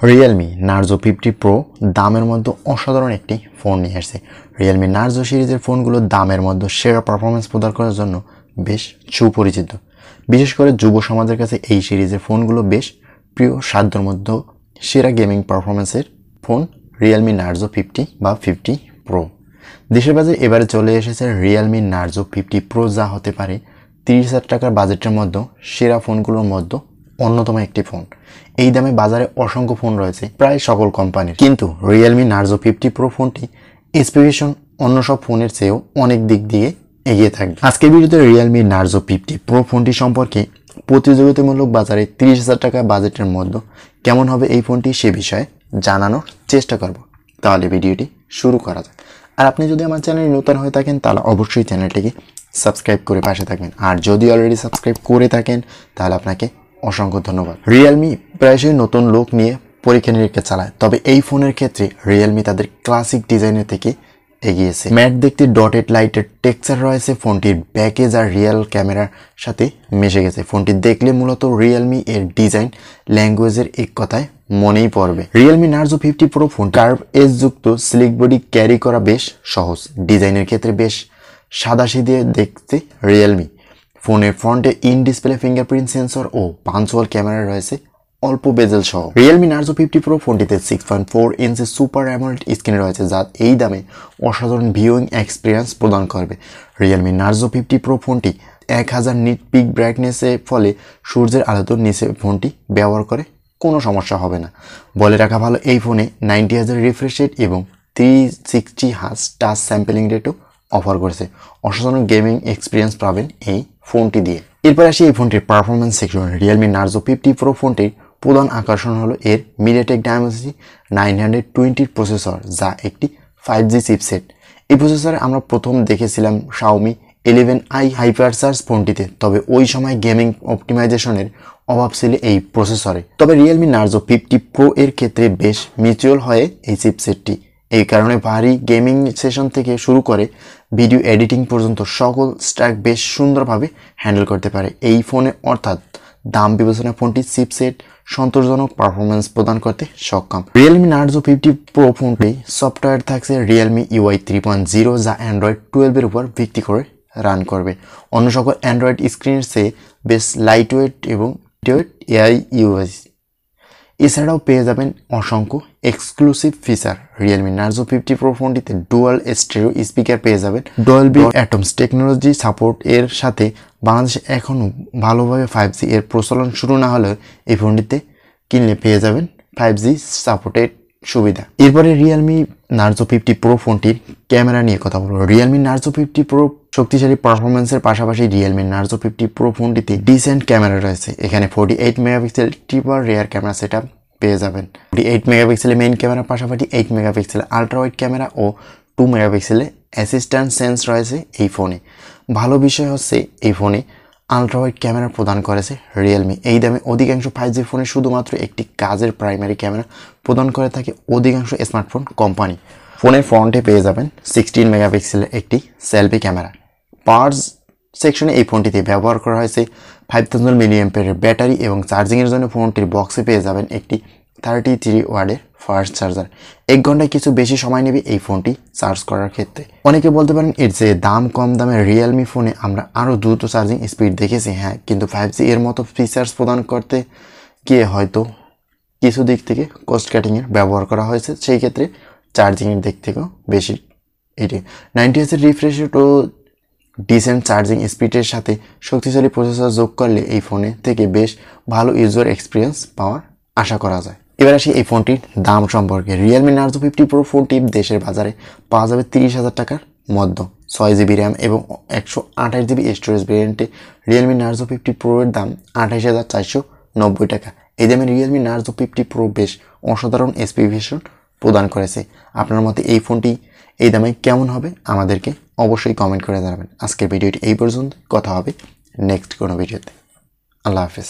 Realme Narzo 50 Pro দামের মধ্যে অসাধারণ একটি ফোন নিয়ে আসছে। Realme Narzo সিরিজের ফোনগুলো দামের মধ্যে সেরা পারফরম্যান্স প্রদান করার জন্য বেশ সুপরিচিত। বিশেষ করে যুব সমাজের কাছে এই সিরিজের ফোনগুলো বেশ প্রিয়। সাধ্যের মধ্যে সেরা গেমিং পারফরম্যান্সের ফোন Realme Narzo 50 বা 50 Pro। দেশের বাজারে এবারে চলে এসেছে Realme Narzo 50 Pro, যা হতে পারে 30,000 টাকার বাজেটের মধ্যে সেরা ফোনগুলোর মধ্যে অন্যতম একটি ফোন। এই দামে বাজারে অসংখ্য ফোন রয়েছে প্রায় সকল কোম্পানির, কিন্তু Realme Narzo 50 Pro ফোনটি স্পেসিফিকেশন অন্য সব ফোনের চেয়েও অনেক দিক দিয়ে এগিয়ে থাকবে। আজকের ভিডিওতে Realme Narzo 50 Pro ফোনটি সম্পর্কে প্রতিযোগিতামূলক বাজারে 30,000 টাকা বাজেটের মধ্যে কেমন হবে এই ফোনটি সে বিষয়ে জানানোর চেষ্টা করব। তাহলে ভিডিওটি শুরু করা যাক। আর আপনি যদি আমার চ্যানেলে নতুন হয়ে থাকেন তাহলে অবশ্যই চ্যানেলটিকে সাবস্ক্রাইব করে পাশে থাকবেন, আর যদি অলরেডি সাবস্ক্রাইব করে থাকেন তাহলে আপনাকে অসংখ্য ধন্যবাদ। Realme প্রায়শই নতুন লুক নিয়ে পরীক্ষা নিরীক্ষা চালায়, তবে এই ফোনের ক্ষেত্রে Realme তাদের ক্লাসিক ডিজাইনের থেকে এগিয়েছে। ম্যাট দেখতে ডটেড লাইটের টেক্সচার রয়েছে, ফোনটির ব্যাকেজ আর রিয়েল ক্যামেরার সাথে মিশে গেছে। ফোনটি দেখলে মূলত Realme এর ডিজাইন ল্যাঙ্গুয়েজের এক কথায় মনেই পড়বে। Realme Narzo 50 Pro phone curve edge যুক্ত স্লিক বডি ক্যারি করা বেশ সহজ। ডিজাইনের ক্ষেত্রে বেশ সাদাসিধে দেখতে Realme ফোনের ফ্রন্টে ইন ডিসপ্লে ফিঙ্গারপ্রিন্ট সেন্সর ও পাঞ্চুয়াল ক্যামেরা রয়েছে অল্প বেজেল সহ। Realme Narzo 50 Pro ফোনটিতে 6.4 ইঞ্চি সুপার অ্যামোলেড স্ক্রিন রয়েছে, যা এই দামে অসাধারণ ভিউইং এক্সপিরিয়েন্স প্রদান করবে। Realme Narzo 50 Pro ফোনটি 1000 নিট পিক ব্রাইটনেসের ফলে সূর্যের আলোতে নিচে ফোনটি ব্যবহার করে কোনো সমস্যা হবে না। বলে রাখা ভালো, এই ফোনে 90,000 রিফ্রেশ রেট এবং 360 হার্জ টাচ স্যাম্পলিং রেটও অফার করেছে। অসাধারণ গেমিং এক্সপিরিয়েন্স পাবেন এই ফোনটি দিয়ে। এরপর আসি এই ফোনটির performance section. Realme Narzo 50 Pro ফোনটির প্রধান আকর্ষণ হলো এর MediaTek Dimensity 920 প্রসেসর, যা একটি 5G চিপসেট। এই প্রসেসরে আমরা প্রথম দেখেছিলাম Xiaomi 11i হাইপারচার্জ ফোনটিতে, তবে ওই সময় গেমিং অপটিমাইজেশনের অভাব ছিল এই প্রসেসরে। তবে Realme Narzo 50 Pro এর ক্ষেত্রে বেশ মিউচুয়াল হয় এই চিপসেটটি। এই কারণে ভারী গেমিং সেশন থেকে শুরু করে ভিডিও এডিটিং পর্যন্ত সকল স্ট্যাক বেশ সুন্দরভাবে হ্যান্ডেল করতে পারে এই ফোনে। অর্থাৎ দাম বিবেচনায় ফোনটি চিপসেট সন্তোষজনক পারফরমেন্স প্রদান করতে সক্ষম। Realme Narzo 50 Pro ফোনটি সফটওয়্যার থাকছে Realme UI 3.0, যা Android 12 এর উপর ভিত্তি করে রান করবে। অন্য সকল অ্যান্ড্রয়েড স্ক্রিনের চেয়ে বেশ লাইটওয়েট এবং AI ইউআই। এছাড়াও পেয়ে যাবেন অসংখ্য exclusive feature. Realme Narzo 50 Pro ফোনটিতে ডুয়াল স্টেরিও স্পিকার পেয়ে যাবেন। Dolby Atmos টেকনোলজি সাপোর্ট এর সাথে বাংলাদেশে এখনও ভালোভাবে 5G এর প্রচলন শুরু না হলেও এই ফোনটিতে কিনলে পেয়ে যাবেন 5G সাপোর্টের সুবিধা। এরপরে Realme Narzo 50 Pro ফোনটির ক্যামেরা নিয়ে কথা বলবো। Realme Narzo 50 Pro শক্তিশালী পারফরমেন্সের পাশাপাশি Realme Narzo 50 Pro ফোনটিতে ডিসেন্ট ক্যামেরা রয়েছে। এখানে 48 megapixel triple rear camera setup পেয়ে যাবেন। 48 মেগাপিক্সেলের মেইন ক্যামেরার পাশাপাশি 8 মেগাপিক্সেলের আলট্রা ওয়াইড ক্যামেরা ও 2 মেগাপিক্সেলের অ্যাসিস্ট্যান্ট সেন্স রয়েছে এই ফোনে। ভালো বিষয় হচ্ছে এই ফোনে আলট্রা ওয়াইড ক্যামেরা প্রদান করেছে Realme। এই দামে অধিকাংশ 5G ফোনে শুধুমাত্র একটি কাজের প্রাইমারি ক্যামেরা প্রদান করে থাকে অধিকাংশ স্মার্টফোন কোম্পানি। ফোনের ফ্রন্টে পেয়ে যাবেন 16 মেগাপিক্সেলের একটি সেলফি ক্যামেরা। পাওয়ার সেকশনে এই ফোনটিতে ব্যবহার করা হয়েছে 5000 মিলিঅ্যাম্পিয়ারের ব্যাটারি এবং চার্জিংয়ের জন্য ফোনটির বক্সে পেয়ে যাবেন একটি 33 ওয়াটের ফাস্ট চার্জার। 1 ঘন্টায় কিছু বেশি সময় নেবে এই ফোনটি চার্জ করার ক্ষেত্রে। অনেকে বলতে পারেন এর যে দাম কম দামে Realme ফোনে আমরা আরও দ্রুত চার্জিং স্পিড দেখেছি। হ্যাঁ, কিন্তু 5G এর মতো ফিচার্স প্রদান করতে গিয়ে হয়তো কিছু দিক থেকে কস্ট কাটিংয়ের ব্যবহার করা হয়েছে, সেই ক্ষেত্রে চার্জিংয়ের দিক থেকেও বেশি। এটি 90Hz রিফ্রেশ রেট ও ডিসেন্ট চার্জিং স্পিডের সাথে শক্তিশালী প্রসেসর যোগ করলে এই ফোনে থেকে বেশ ভালো ইউজার এক্সপিরিয়েন্স পাওয়ার আশা করা যায়। এবার আসি এই ফোনটির দাম সম্পর্কে। Realme Narzo 50 Pro ফোনটি দেশের বাজারে পাওয়া যাবে 30,000 টাকার মধ্যে। 6GB র্যাম এবং 128GB storage ভেরিয়েন্টে Realme Narzo 50 Pro এর দাম 28,490 টাকা। এই দামে Realme Narzo 50 Pro বেশ অসাধারণ স্পেসিফিকেশন প্রদান করেছে। আপনার মতে এই ফোনটি এই দামে কেমন হবে আমাদেরকে অবশ্যই কমেন্ট করে জানাবেন। আজকের ভিডিওটি এই পর্যন্ত, কথা হবে নেক্সট কোনো ভিডিওতে। আল্লাহ হাফেজ।